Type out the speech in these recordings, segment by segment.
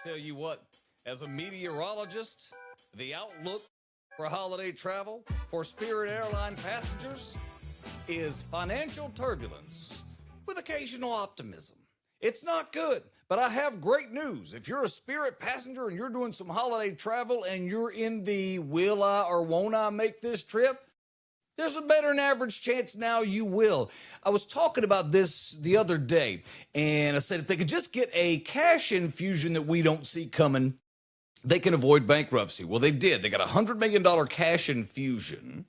Tell you what, as a meteorologist, the outlook for holiday travel for Spirit Airline passengers is financial turbulence with occasional optimism. It's not good, but I have great news. If you're a Spirit passenger and you're doing some holiday travel and you're in the will I or won't I make this trip, there's a better than average chance now you will. I was talking about this the other day, and I said if they could just get a cash infusion that we don't see coming, they can avoid bankruptcy. Well, they did. They got a $100 million cash infusion,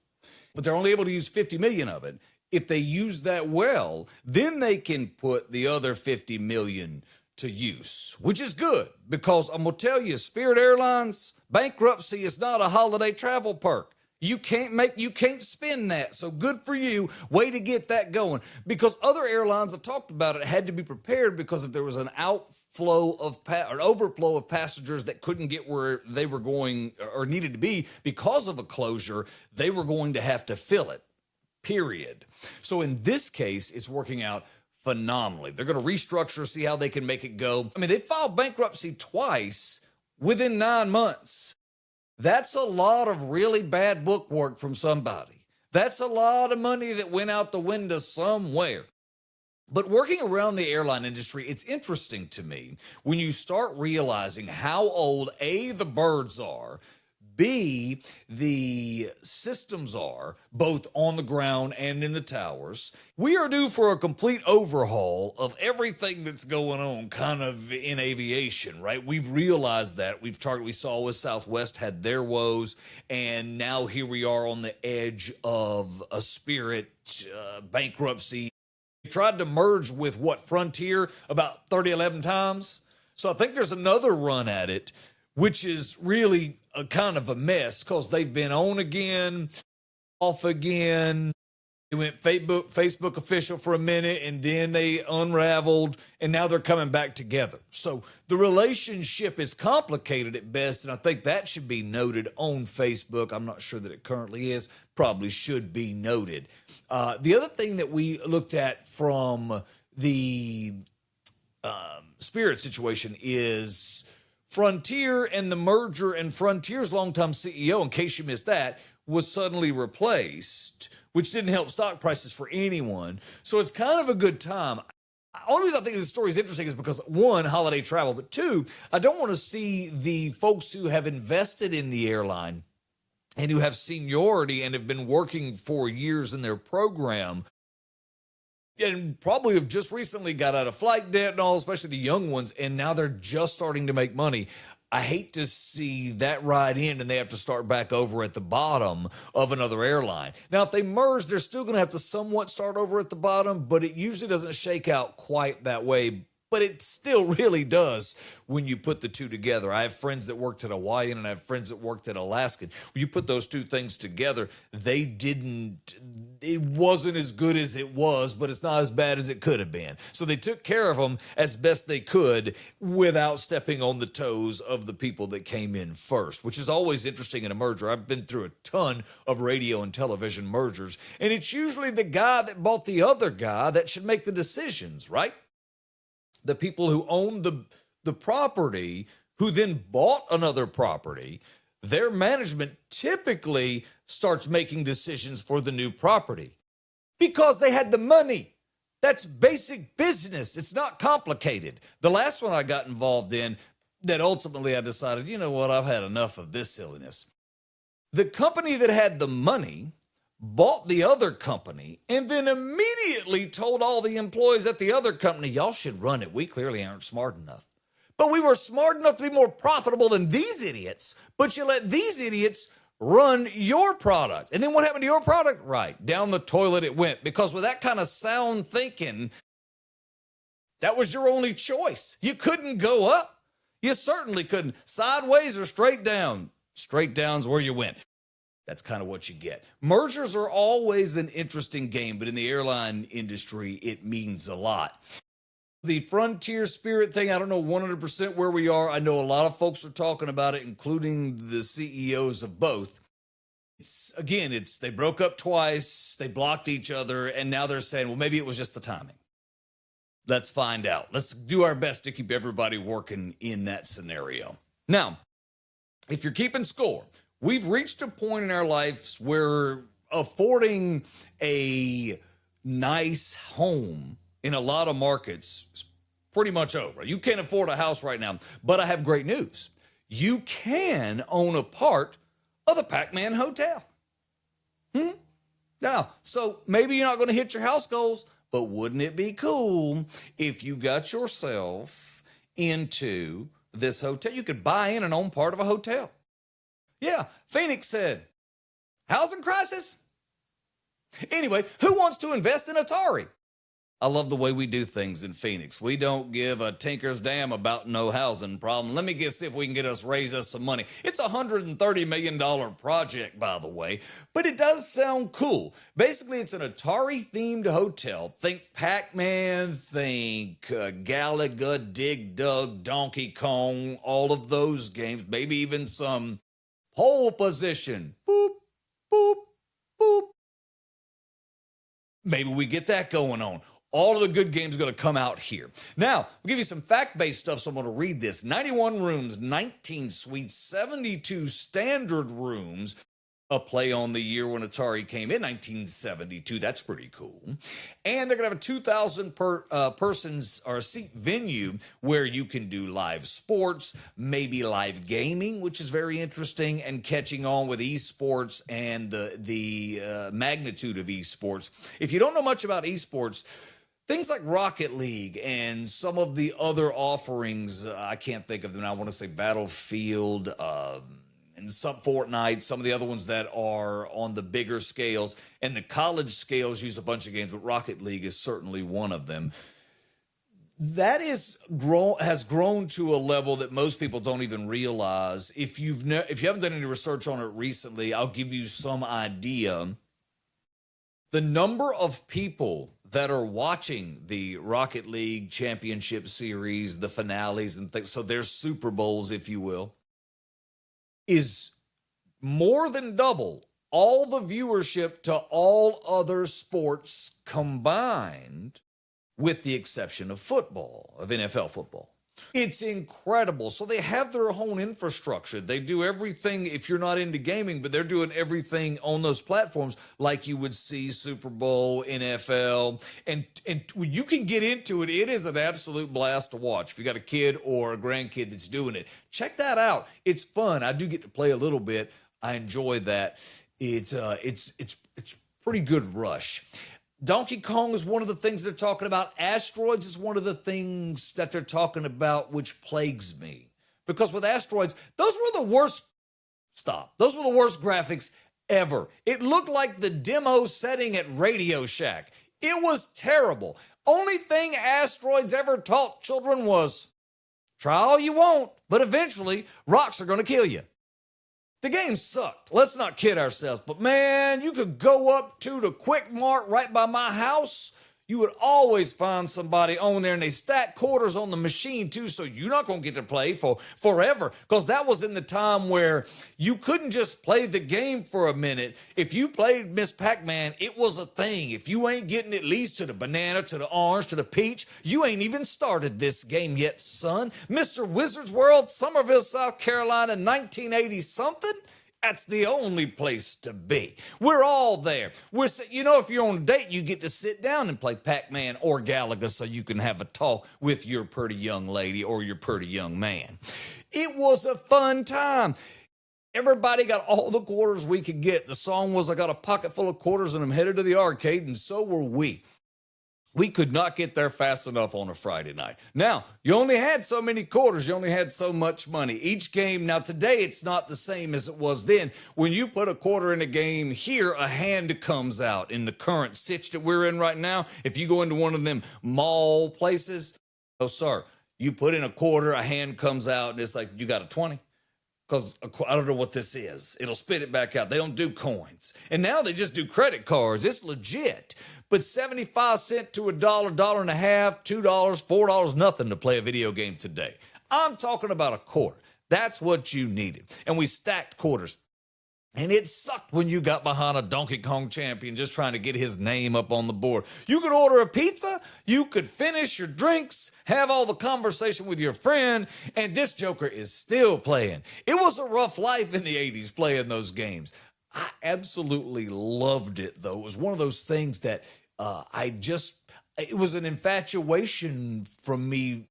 but they're only able to use $50 million of it. If they use that well, then they can put the other $50 million to use, which is good because I'm going to tell you, Spirit Airlines, bankruptcy is not a holiday travel perk. You can't spend that. So good for you. Way to get that going. Because other airlines, I talked about it, had to be prepared because if there was an overflow of passengers that couldn't get where they were going or needed to be because of a closure, they were going to have to fill it, period. So in this case, it's working out phenomenally. They're going to restructure, see how they can make it go. I mean, they filed bankruptcy twice within 9 months. That's a lot of really bad bookwork from somebody. That's a lot of money that went out the window somewhere. But working around the airline industry, it's interesting to me when you start realizing how old A, the birds are, B, the systems are, both on the ground and in the towers. We are due for a complete overhaul of everything that's going on kind of in aviation, right? We've realized that. We saw with Southwest had their woes, and now here we are on the edge of a Spirit bankruptcy. We tried to merge with Frontier about 11 times. So I think there's another run at it, which is really a kind of a mess because they've been on again, off again. They went Facebook official for a minute, and then they unraveled, and now they're coming back together. So the relationship is complicated at best, and I think that should be noted on Facebook. I'm not sure that it currently is. Probably should be noted. The other thing that we looked at from the Spirit situation is Frontier and the merger, and Frontier's longtime CEO, in case you missed that, was suddenly replaced, which didn't help stock prices for anyone. So it's kind of a good time. The only reason I think this story is interesting is because, one, holiday travel, but two, I don't want to see the folks who have invested in the airline and who have seniority and have been working for years in their program and probably have just recently got out of flight debt and all, especially the young ones, and now they're just starting to make money. I hate to see that ride in and they have to start back over at the bottom of another airline. Now, if they merge, they're still going to have to somewhat start over at the bottom, but it usually doesn't shake out quite that way. But it still really does when you put the two together. I have friends that worked at Hawaiian and I have friends that worked at Alaskan. When you put those two things together, it wasn't as good as it was, but it's not as bad as it could have been. So they took care of them as best they could without stepping on the toes of the people that came in first, which is always interesting in a merger. I've been through a ton of radio and television mergers, and it's usually the guy that bought the other guy that should make the decisions, right? The people who own the property, who then bought another property, their management typically starts making decisions for the new property because they had the money. That's basic business. It's not complicated. The last one I got involved in that ultimately I decided, you know what, I've had enough of this silliness. The company that had the money bought the other company, and then immediately told all the employees at the other company, y'all should run it. We clearly aren't smart enough. But we were smart enough to be more profitable than these idiots, but you let these idiots run your product. And then what happened to your product? Right, down the toilet it went, because with that kind of sound thinking, that was your only choice. You couldn't go up. You certainly couldn't. Sideways or straight down. Straight down's where you went. That's kind of what you get. Mergers are always an interesting game, but in the airline industry, it means a lot. The Frontier Spirit thing, I don't know 100% where we are. I know a lot of folks are talking about it, including the CEOs of both. They broke up twice, they blocked each other, and now they're saying, well, maybe it was just the timing. Let's find out. Let's do our best to keep everybody working in that scenario. Now, if you're keeping score, we've reached a point in our lives where affording a nice home in a lot of markets is pretty much over. You can't afford a house right now, but I have great news. You can own a part of the Pac-Man Hotel. Now, so maybe you're not going to hit your house goals, but wouldn't it be cool if you got yourself into this hotel? You could buy in and own part of a hotel. Yeah, Phoenix said, housing crisis? Anyway, who wants to invest in Atari? I love the way we do things in Phoenix. We don't give a tinker's damn about no housing problem. Let me guess if we can raise us some money. It's a $130 million project, by the way, but it does sound cool. Basically, it's an Atari-themed hotel. Think Pac-Man, think Galaga, Dig Dug, Donkey Kong, all of those games, maybe even some pole position. Boop, boop, boop. Maybe we get that going on. All of the good games are going to come out here. Now, we'll give you some fact-based stuff, so I'm going to read this. 91 rooms, 19 suites, 72 standard rooms. A play on the year when Atari came in, 1972. That's pretty cool. And they're going to have a 2,000 persons or seat venue where you can do live sports, maybe live gaming, which is very interesting, and catching on with esports and the magnitude of esports. If you don't know much about esports, things like Rocket League and some of the other offerings, I can't think of them. I want to say Battlefield, and some Fortnite, some of the other ones that are on the bigger scales. And the college scales use a bunch of games, but Rocket League is certainly one of them. That has grown to a level that most people don't even realize. If you haven't done any research on it recently, I'll give you some idea. The number of people that are watching the Rocket League Championship Series, the finales and things, so there's Super Bowls, if you will, is more than double all the viewership to all other sports combined, with the exception of football, of NFL football. It's incredible. So they have their own infrastructure. They do everything, if you're not into gaming, but they're doing everything on those platforms like you would see Super Bowl, NFL, and when you can get into it, it is an absolute blast to watch. If you got a kid or a grandkid that's doing it, check that out. It's fun. I do get to play a little bit. I enjoy that. It's pretty good rush. Donkey Kong is one of the things they're talking about. Asteroids is one of the things that they're talking about, which plagues me. Because with Asteroids, those were the worst graphics ever. It looked like the demo setting at Radio Shack. It was terrible. Only thing Asteroids ever taught children was, try all you want, but eventually rocks are going to kill you. The game sucked. Let's not kid ourselves. But man, you could go up to the Quick Mart right by my house. You would always find somebody on there, and they stack quarters on the machine too, so you're not going to get to play for forever. Because that was in the time where you couldn't just play the game for a minute. If you played Miss Pac-Man, it was a thing. If you ain't getting at least to the banana, to the orange, to the peach, you ain't even started this game yet, son. Mr. Wizard's World, Summerville, South Carolina, 1980-something? That's the only place to be. We're all there. If you're on a date, you get to sit down and play Pac-Man or Galaga so you can have a talk with your pretty young lady or your pretty young man. It was a fun time. Everybody got all the quarters we could get. The song was, I got a pocket full of quarters and I'm headed to the arcade, and so were we. We could not get there fast enough on a Friday night. Now, you only had so many quarters. You only had so much money. Each game, now today, it's not the same as it was then. When you put a quarter in a game here, a hand comes out. In the current sitch that we're in right now, if you go into one of them mall places, oh, sir, you put in a quarter, a hand comes out, and it's like, you got a 20? Because I don't know what this is. It'll spit it back out. They don't do coins. And now they just do credit cards. It's legit. But 75 cents to $1, $1.50, $2, $4, nothing to play a video game today. I'm talking about a quarter. That's what you needed. And we stacked quarters. And it sucked when you got behind a Donkey Kong champion just trying to get his name up on the board. You could order a pizza, you could finish your drinks, have all the conversation with your friend, and this joker is still playing. It was a rough life in the 80s playing those games. I absolutely loved it, though. It was one of those things that it was an infatuation from me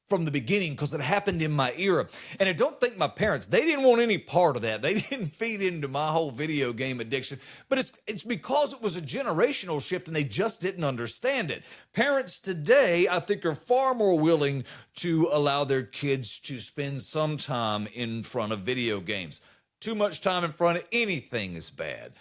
from the beginning because it happened in my era. And I don't think my parents, they didn't want any part of that. They didn't feed into my whole video game addiction. But it's because it was a generational shift and they just didn't understand it. Parents today, I think, are far more willing to allow their kids to spend some time in front of video games. Too much time in front of anything is bad.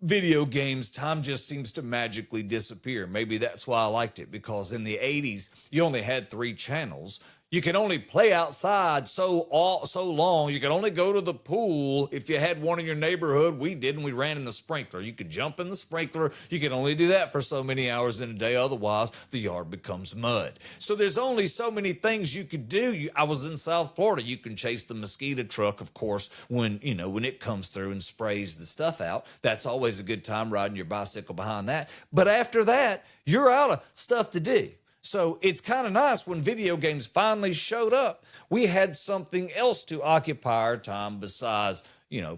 Video games, time just seems to magically disappear. Maybe that's why I liked it, because in the 80s, you only had 3 channels. You could only play outside so long. You could only go to the pool if you had one in your neighborhood. We didn't. We ran in the sprinkler. You could jump in the sprinkler. You could only do that for so many hours in a day. Otherwise, the yard becomes mud. So there's only so many things you could do. I was in South Florida. You can chase the mosquito truck, of course, when it comes through and sprays the stuff out. That's always a good time, riding your bicycle behind that. But after that, you're out of stuff to do. So it's kind of nice when video games finally showed up. We had something else to occupy our time besides,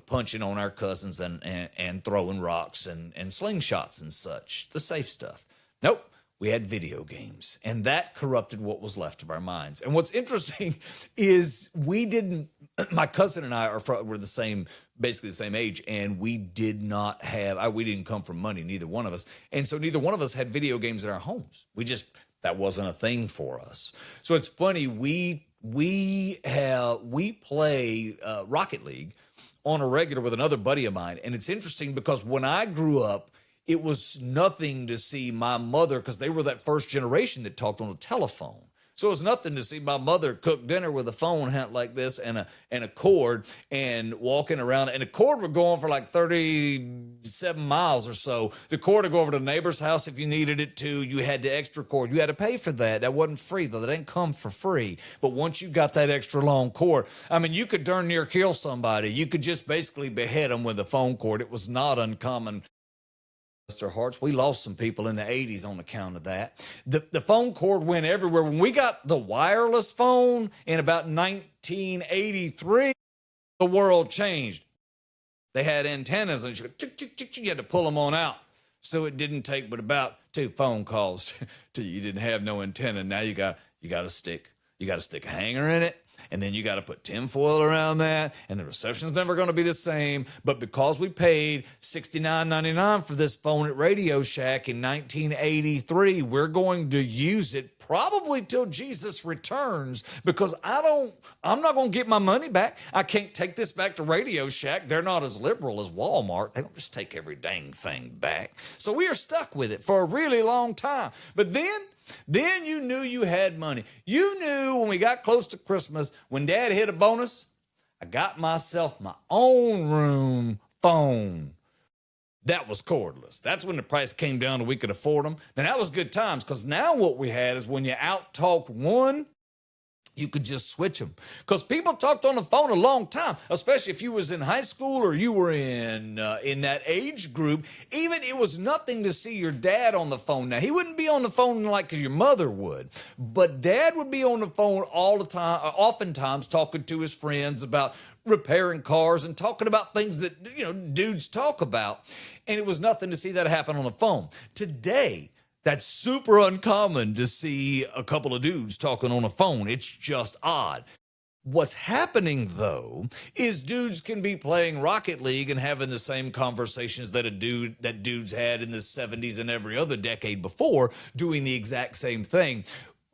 punching on our cousins and throwing rocks and slingshots and such, the safe stuff. Nope, we had video games, and that corrupted what was left of our minds. And what's interesting is my cousin and I were basically the same age, and we didn't come from money, neither one of us. And so neither one of us had video games in our homes. That wasn't a thing for us. So it's funny, we play Rocket League on a regular with another buddy of mine. And it's interesting because when I grew up, it was nothing to see my mother, because they were that first generation that talked on the telephone. So it was nothing to see my mother cook dinner with a phone hat like this and a cord and walking around. And the cord would go on for like 37 miles or so. The cord would go over to the neighbor's house if you needed it to. You had the extra cord. You had to pay for that. That wasn't free, though. That didn't come for free. But once you got that extra long cord, you could darn near kill somebody. You could just basically behead them with a phone cord. It was not uncommon. Their hearts. We lost some people in the 80s on account of that. The phone cord went everywhere. When we got the wireless phone in about 1983, the world changed. They had antennas, and you had to pull them on out. So it didn't take but about 2 phone calls till you didn't have no antenna. Now you got a stick. You got to stick a hanger in it. And then you got to put tinfoil around that, and the reception's never going to be the same. But because we paid $69.99 for this phone at Radio Shack in 1983, we're going to use it probably till Jesus returns, because I'm not going to get my money back. I can't take this back to Radio Shack. They're not as liberal as Walmart. They don't just take every dang thing back. So we are stuck with it for a really long time. But then you knew you had money. You knew when we got close to Christmas, when Dad hit a bonus, I got myself my own room phone. That was cordless. That's when the price came down and we could afford them. Now, that was good times, because now what we had is when you out-talked one, you could just switch them. Because people talked on the phone a long time, especially if you was in high school or you were in that age group. Even it was nothing to see your dad on the phone. Now, he wouldn't be on the phone like your mother would, but Dad would be on the phone all the time, oftentimes talking to his friends about repairing cars and talking about things that, dudes talk about. And it was nothing to see that happen on the phone. Today, that's super uncommon to see a couple of dudes talking on a phone. It's just odd. What's happening, though, is dudes can be playing Rocket League and having the same conversations that dudes had in the 70s and every other decade before, doing the exact same thing.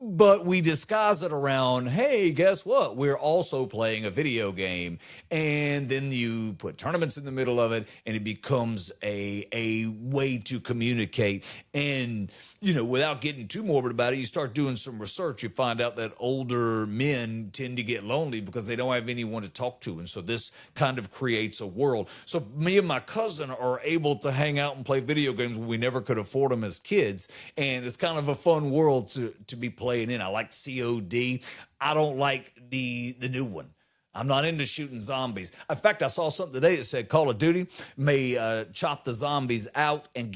But we disguise it around, hey, guess what? We're also playing a video game. And then you put tournaments in the middle of it, and it becomes a way to communicate. And, without getting too morbid about it, you start doing some research. You find out that older men tend to get lonely because they don't have anyone to talk to. And so this kind of creates a world. So me and my cousin are able to hang out and play video games when we never could afford them as kids. And it's kind of a fun world to be playing in. I like COD. I don't like the new one. I'm not into shooting zombies. In fact, I saw something today that said Call of Duty may chop the zombies out and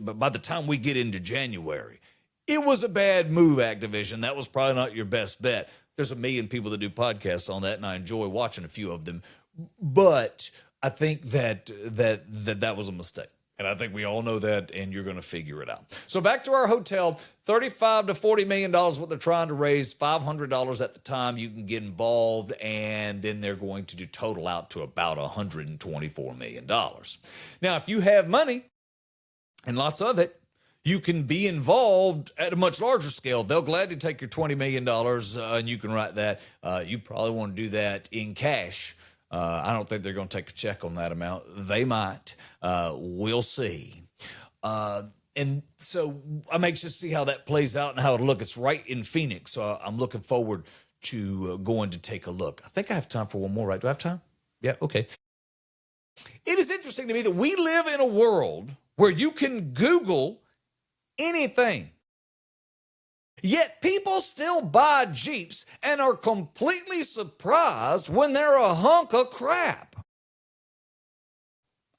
but by the time we get into January, it was a bad move, Activision. That was probably not your best bet. There's a million people that do podcasts on that, and I enjoy watching a few of them. But I think that was a mistake. And I think we all know that, and you're going to figure it out. So back to our hotel, $35 to $40 million is what they're trying to raise, $500 at the time you can get involved, and then they're going to total out to about $124 million. Now, if you have money, and lots of it, you can be involved at a much larger scale. They'll gladly take your $20 million, and you can write that. You probably want to do that in cash. I don't think they're going to take a check on that amount. They might. We'll see. And so I'm anxious to see how that plays out and how it'll look. It's right in Phoenix, so I'm looking forward to going to take a look. I think I have time for one more, right? Do I have time? Yeah, okay. It is interesting to me that we live in a world where you can Google anything. Yet people still buy Jeeps and are completely surprised when they're a hunk of crap.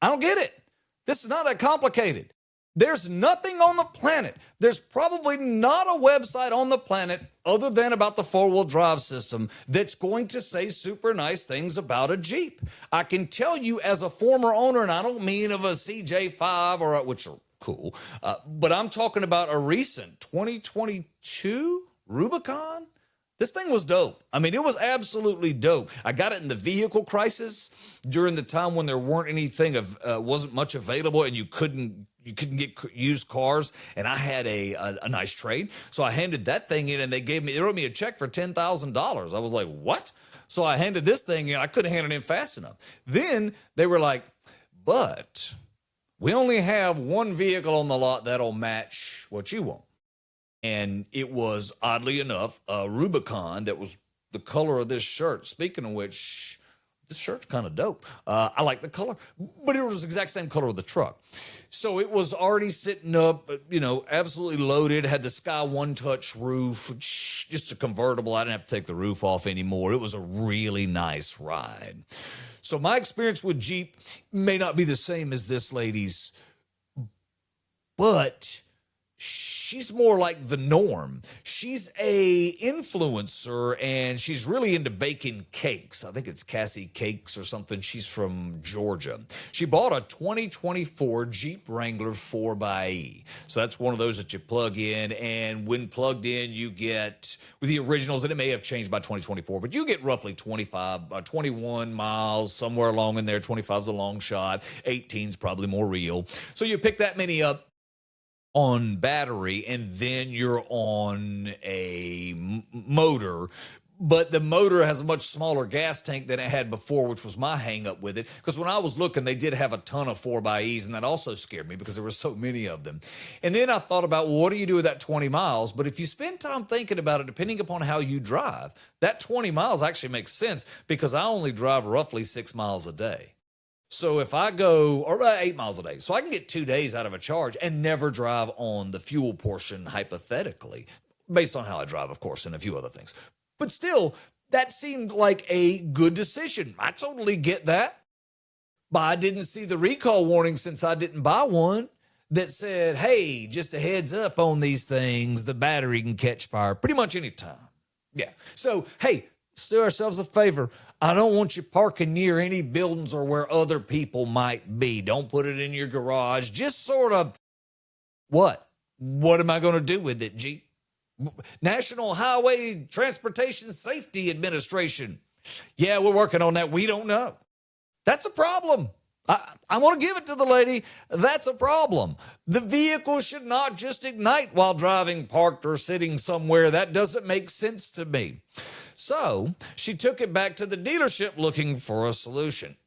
I don't get it. This is not that complicated. There's nothing on the planet. There's probably not a website on the planet other than about the four-wheel drive system that's going to say super nice things about a Jeep. I can tell you as a former owner, and I don't mean of a CJ5 which are cool. But I'm talking about a recent 2022 Rubicon. This thing was dope. I mean, it was absolutely dope. I got it in the vehicle crisis during the time when there wasn't much available and you couldn't get used cars. And I had a nice trade. So I handed that thing in and they wrote me a check for $10,000. I was like, what? So I handed this thing in. I couldn't hand it in fast enough. Then they were like, but we only have one vehicle on the lot that'll match what you want. And it was, oddly enough, a Rubicon that was the color of this shirt. Speaking of which, this shirt's kind of dope. I like the color, but it was the exact same color of the truck. So it was already sitting up, absolutely loaded, had the Sky One Touch roof, just a convertible. I didn't have to take the roof off anymore. It was a really nice ride. So my experience with Jeep may not be the same as this lady's, but she's more like the norm. She's a influencer, and she's really into baking cakes. I think it's Cassie Cakes or something. She's from Georgia. She bought a 2024 Jeep Wrangler 4xe. So that's one of those that you plug in, and when plugged in, you get, with the originals, and it may have changed by 2024, but you get roughly 21 miles, somewhere along in there. 25 is a long shot. 18 is probably more real. So you pick that many up on battery, and then you're on a motor. But the motor has a much smaller gas tank than it had before, which was my hang up with it. Because when I was looking, they did have a ton of 4xEs, and that also scared me because there were so many of them. And then I thought about, well, what do you do with that 20 miles? But if you spend time thinking about it, depending upon how you drive, that 20 miles actually makes sense because I only drive roughly 6 miles a day. So if I go, or 8 miles a day, so I can get 2 days out of a charge and never drive on the fuel portion, hypothetically, based on how I drive, of course, and a few other things. But still, that seemed like a good decision. I totally get that. But I didn't see the recall warning since I didn't buy one that said, hey, just a heads up on these things, the battery can catch fire pretty much any time. Yeah. So, hey, let's do ourselves a favor. I don't want you parking near any buildings or where other people might be. Don't put it in your garage. Just sort of, what? What am I going to do with it, Jeep? National Highway Transportation Safety Administration. Yeah, we're working on that. We don't know. That's a problem. I want to give it to the lady. That's a problem. The vehicle should not just ignite while driving, parked, or sitting somewhere. That doesn't make sense to me. So she took it back to the dealership looking for a solution.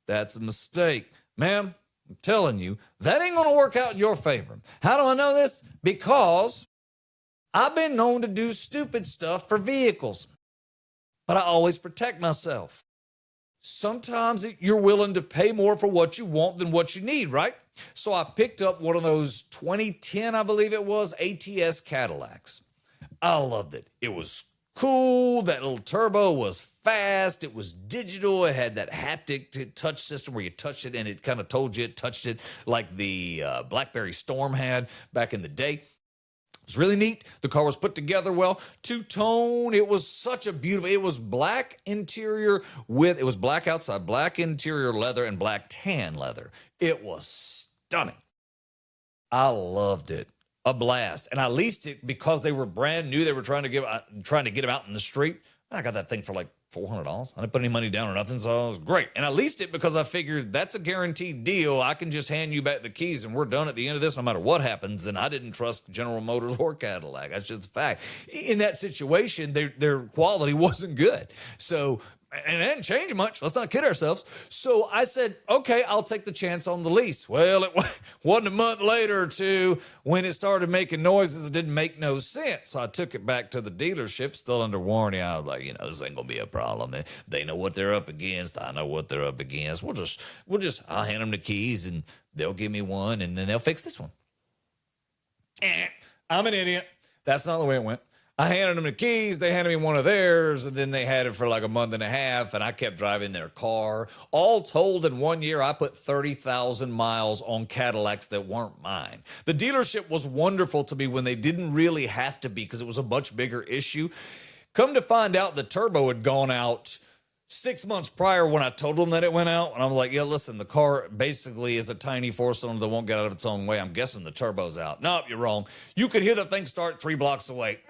That's a mistake. Ma'am, I'm telling you, that ain't going to work out in your favor. How do I know this? Because I've been known to do stupid stuff for vehicles, but I always protect myself. Sometimes you're willing to pay more for what you want than what you need, right? So I picked up one of those 2010, I believe it was, ATS Cadillacs. I loved it. It was cool. That little turbo was fast. It was digital. It had that haptic touch system where you touched it and it kind of told you it touched it, like the BlackBerry Storm had back in the day. It was really neat. The car was put together well. Two-tone. It was such a beautiful, it was black interior it was black outside, black interior leather, and black tan leather. It was stunning. I loved it. A blast. And I leased it because they were brand new. They were trying to get them out in the street. And I got that thing for like $400. I didn't put any money down or nothing, so it was great. And I leased it because I figured that's a guaranteed deal. I can just hand you back the keys and we're done at the end of this no matter what happens. And I didn't trust General Motors or Cadillac. That's just the fact. In that situation, their quality wasn't good. So, and it didn't change much. Let's not kid ourselves. So I said, okay, I'll take the chance on the lease. Well, it wasn't a month later or two when it started making noises. It didn't make no sense. So I took it back to the dealership, still under warranty. I was like, this ain't going to be a problem. They know what they're up against. I know what they're up against. I'll hand them the keys and they'll give me one and then they'll fix this one. I'm an idiot. That's not the way it went. I handed them the keys, they handed me one of theirs, and then they had it for like a month and a half, and I kept driving their car. All told, in 1 year, I put 30,000 miles on Cadillacs that weren't mine. The dealership was wonderful to me when they didn't really have to be because it was a much bigger issue. Come to find out, the turbo had gone out 6 months prior when I told them that it went out. And I'm like, yeah, listen, the car basically is a tiny four-cylinder that won't get out of its own way. I'm guessing the turbo's out. Nope, you're wrong. You could hear the thing start 3 blocks away.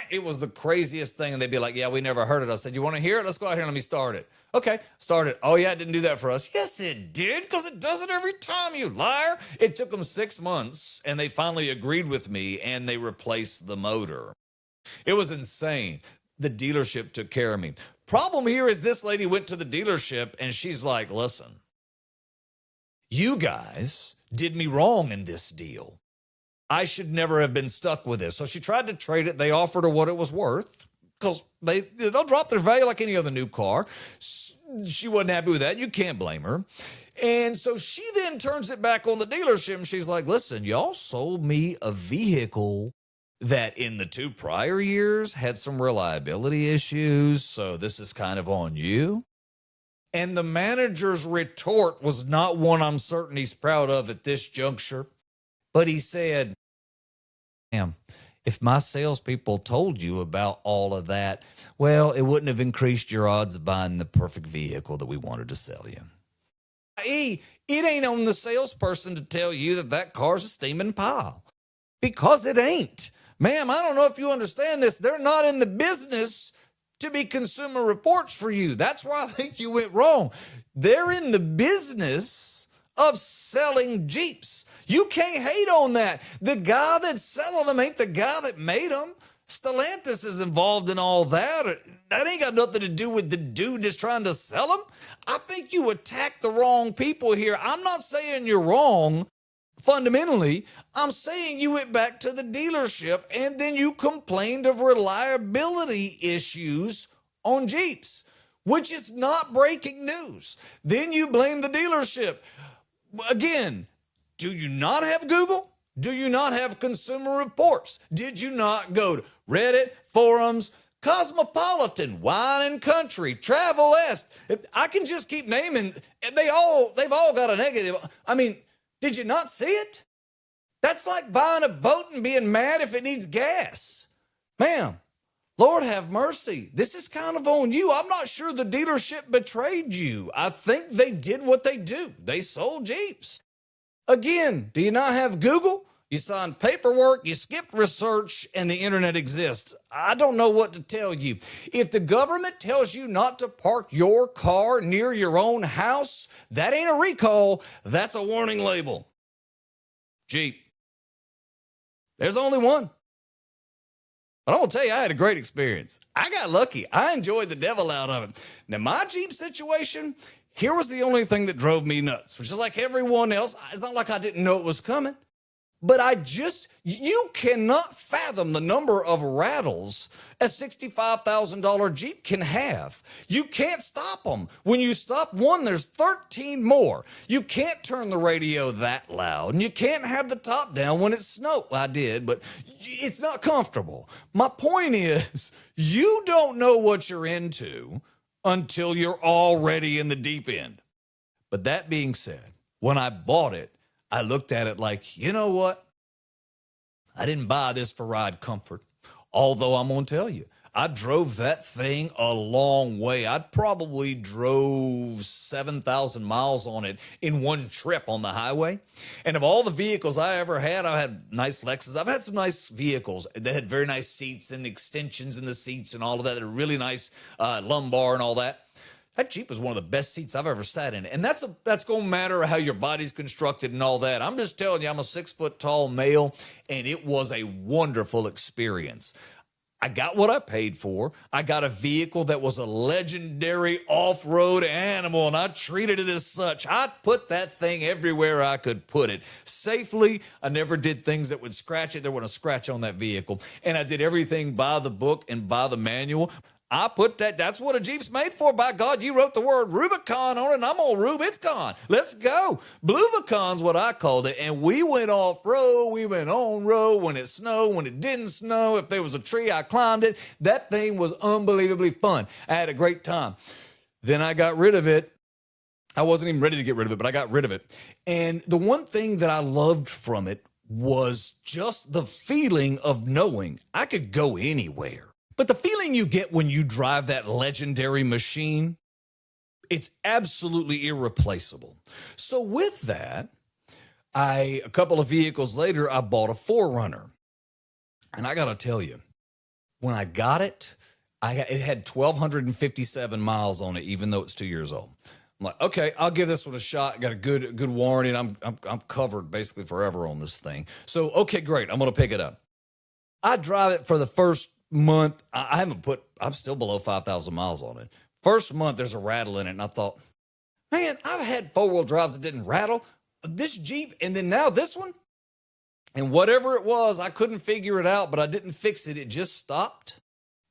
It was the craziest thing. And they'd be like, yeah, we never heard it. I said, you want to hear it? Let's go out here and let me start it. Okay, start it. Oh, yeah, it didn't do that for us. Yes, it did, because it does it every time, you liar. It took them 6 months, and they finally agreed with me, and they replaced the motor. It was insane. The dealership took care of me. Problem here is this lady went to the dealership and she's like, listen, you guys did me wrong in this deal. I should never have been stuck with this. So she tried to trade it. They offered her what it was worth because they'll drop their value like any other new car. She wasn't happy with that. You can't blame her. And so she then turns it back on the dealership and she's like, listen, y'all sold me a vehicle that in the 2 prior years had some reliability issues, so this is kind of on you. And the manager's retort was not one I'm certain he's proud of at this juncture, but he said, ma'am, if my salespeople told you about all of that, well, it wouldn't have increased your odds of buying the perfect vehicle that we wanted to sell you. It ain't on the salesperson to tell you that that car's a steaming pile, because it ain't. Ma'am, I don't know if you understand this. They're not in the business to be Consumer Reports for you. That's where I think you went wrong. They're in the business of selling Jeeps. You can't hate on that. The guy that's selling them ain't the guy that made them. Stellantis is involved in all that. That ain't got nothing to do with the dude that's trying to sell them. I think you attacked the wrong people here. I'm not saying you're wrong. Fundamentally, I'm saying you went back to the dealership and then you complained of reliability issues on Jeeps, which is not breaking news. Then you blame the dealership. Again, do you not have Google? Do you not have Consumer Reports? Did you not go to Reddit, forums, Cosmopolitan, Wine and Country, Travel Est? I can just keep naming. They've all got a negative. I mean, did you not see it? That's like buying a boat and being mad if it needs gas. Ma'am, Lord have mercy. This is kind of on you. I'm not sure the dealership betrayed you. I think they did what they do. They sold Jeeps. Again, do you not have Google? You signed paperwork, you skipped research, and the internet exists. I don't know what to tell you. If the government tells you not to park your car near your own house, that ain't a recall. That's a warning label. Jeep. There's only one. But I'm going to tell you, I had a great experience. I got lucky. I enjoyed the devil out of it. Now, my Jeep situation, here was the only thing that drove me nuts, which is like everyone else. It's not like I didn't know it was coming. But you cannot fathom the number of rattles a $65,000 Jeep can have. You can't stop them. When you stop one, there's 13 more. You can't turn the radio that loud, and you can't have the top down when it's snow. Well, I did, but it's not comfortable. My point is, you don't know what you're into until you're already in the deep end. But that being said, when I bought it, I looked at it like, you know what? I didn't buy this for ride comfort. Although I'm going to tell you, I drove that thing a long way. I probably drove 7,000 miles on it in one trip on the highway. And of all the vehicles I ever had, I had nice Lexus. I've had some nice vehicles that had very nice seats and extensions in the seats and all of that. They're really nice lumbar and all that. That Jeep was one of the best seats I've ever sat in. And that's going to matter how your body's constructed and all that. I'm just telling you, I'm a 6-foot-tall male, and it was a wonderful experience. I got what I paid for. I got a vehicle that was a legendary off-road animal, and I treated it as such. I put that thing everywhere I could put it. Safely, I never did things that would scratch it. There wasn't a scratch on that vehicle. And I did everything by the book and by the manual. I put that's what a Jeep's made for. By God, you wrote the word Rubicon on it, and I'm on Rube. It's gone. Let's go. Bluevicon's what I called it, and we went off-road. We went on-road when it snowed, when it didn't snow. If there was a tree, I climbed it. That thing was unbelievably fun. I had a great time. Then I got rid of it. I wasn't even ready to get rid of it, but I got rid of it. And the one thing that I loved from it was just the feeling of knowing I could go anywhere. But the feeling you get when you drive that legendary machine, it's absolutely irreplaceable. So with that, a couple of vehicles later, I bought a 4Runner. And I got to tell you, when I got it, it had 1,257 miles on it, even though it's 2 years old. I'm like, okay, I'll give this one a shot. Got a good warranty, and I'm covered basically forever on this thing. So, okay, great. I'm going to pick it up. I drive it for the first month. I'm still below 5,000 miles on it. First month, there's a rattle in it, and I thought, man, I've had 4-wheel drives that didn't rattle. This Jeep, and then now this one, and whatever it was, I couldn't figure it out, but I didn't fix it. It just stopped.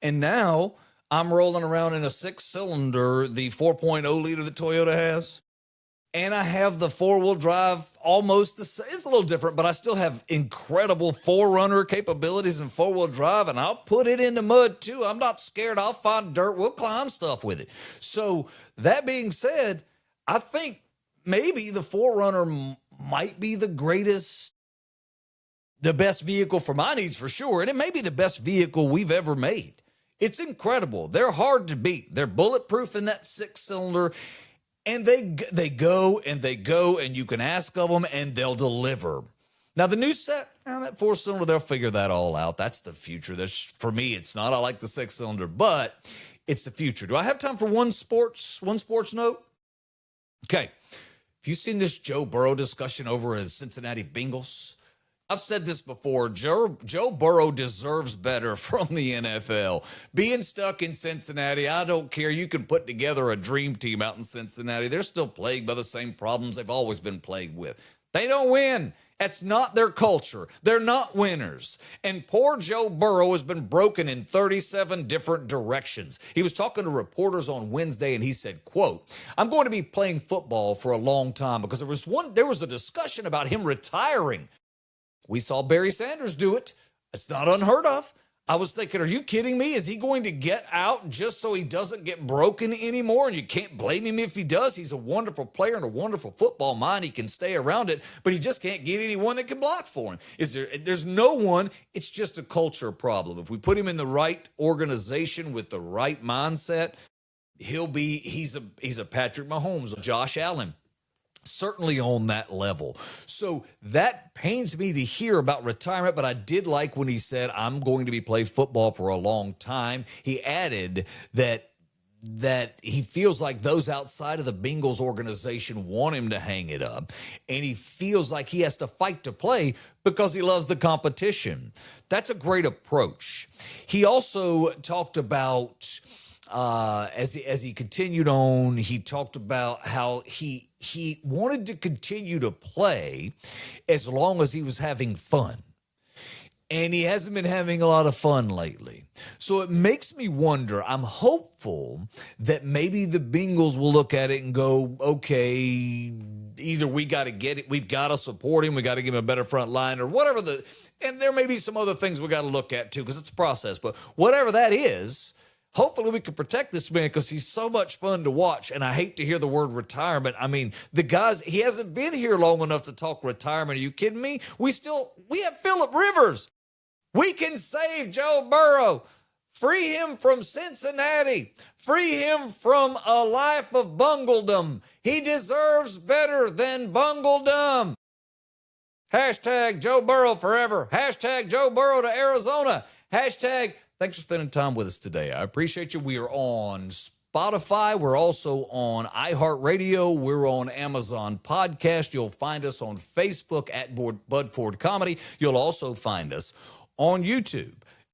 And now I'm rolling around in a 6-cylinder, the 4.0 liter that Toyota has. And I have the 4-wheel drive almost the same. It's a little different, but I still have incredible 4Runner capabilities in 4-wheel drive, and I'll put it in the mud too. I'm not scared. I'll find dirt. We'll climb stuff with it. So that being said, I think maybe the 4Runner might be the best vehicle for my needs for sure, and it may be the best vehicle we've ever made. It's incredible. They're hard to beat. They're bulletproof in that 6-cylinder. And they go, and you can ask of them, and they'll deliver. Now, the new set, that 4-cylinder, they'll figure that all out. That's the future. For me, it's not. I like the 6-cylinder, but it's the future. Do I have time for one sports note? Okay. Have you seen this Joe Burrow discussion over his Cincinnati Bengals? I've said this before. Joe Burrow deserves better from the NFL. Being stuck in Cincinnati, I don't care. You can put together a dream team out in Cincinnati. They're still plagued by the same problems they've always been plagued with. They don't win. That's not their culture. They're not winners. And poor Joe Burrow has been broken in 37 different directions. He was talking to reporters on Wednesday, and he said, quote, "I'm going to be playing football for a long time," because there was a discussion about him retiring. We saw Barry Sanders do it. It's not unheard of. I was thinking, are you kidding me? Is he going to get out just so he doesn't get broken anymore? And you can't blame him if he does. He's a wonderful player and a wonderful football mind. He can stay around it, but he just can't get anyone that can block for him. There's no one. It's just a culture problem. If we put him in the right organization with the right mindset, he's a Patrick Mahomes, a Josh Allen. Certainly on that level. So that pains me to hear about retirement, but I did like when he said, I'm going to be playing football for a long time. He added that he feels like those outside of the Bengals organization want him to hang it up, and he feels like he has to fight to play because he loves the competition. That's a great approach. He also talked about as he continued on, he talked about how he wanted to continue to play as long as he was having fun. And he hasn't been having a lot of fun lately. So it makes me wonder, I'm hopeful that maybe the Bengals will look at it and go, okay, either we got to get it, we've got to support him, we got to give him a better front line or whatever and there may be some other things we got to look at too because it's a process. But whatever that is, hopefully we can protect this man because he's so much fun to watch. And I hate to hear the word retirement. I mean, the guys, he hasn't been here long enough to talk retirement. Are you kidding me? We have Phillip Rivers. We can save Joe Burrow. Free him from Cincinnati. Free him from a life of bungledom. He deserves better than bungledom. Hashtag Joe Burrow forever. Hashtag Joe Burrow to Arizona. Hashtag thanks for spending time with us today. I appreciate you. We are on Spotify. We're also on iHeartRadio. We're on Amazon Podcast. You'll find us on Facebook at Bud Ford Comedy. You'll also find us on YouTube.